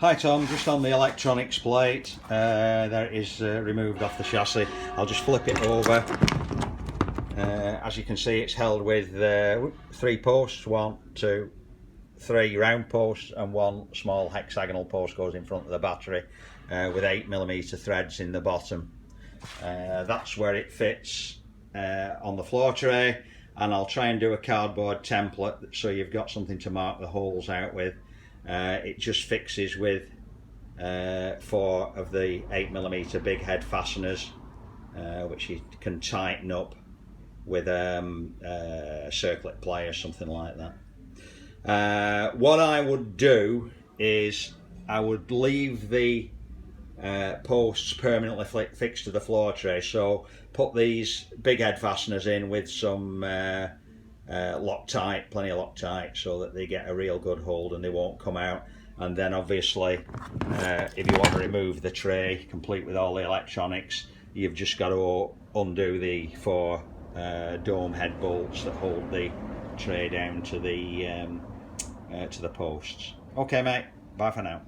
Hi Tom, just on the electronics plate, there it is removed off the chassis. I'll just flip it over. As you can see, it's held with 3 posts, 1, 2, 3 round posts and 1 small hexagonal post goes in front of the battery with 8mm threads in the bottom. That's where it fits on the floor tray, and I'll try and do a cardboard template so you've got something to mark the holes out with. It just fixes with 4 of the 8mm big head fasteners, which you can tighten up with a circlip plier, something like that. What I would do is I would leave the posts permanently fixed to the floor tray, so put these big head fasteners in with some Loctite, plenty of Loctite, so that they get a real good hold and they won't come out. And then obviously if you want to remove the tray complete with all the electronics, you've just got to undo the 4 dome head bolts that hold the tray down to the posts. Okay mate, bye for now.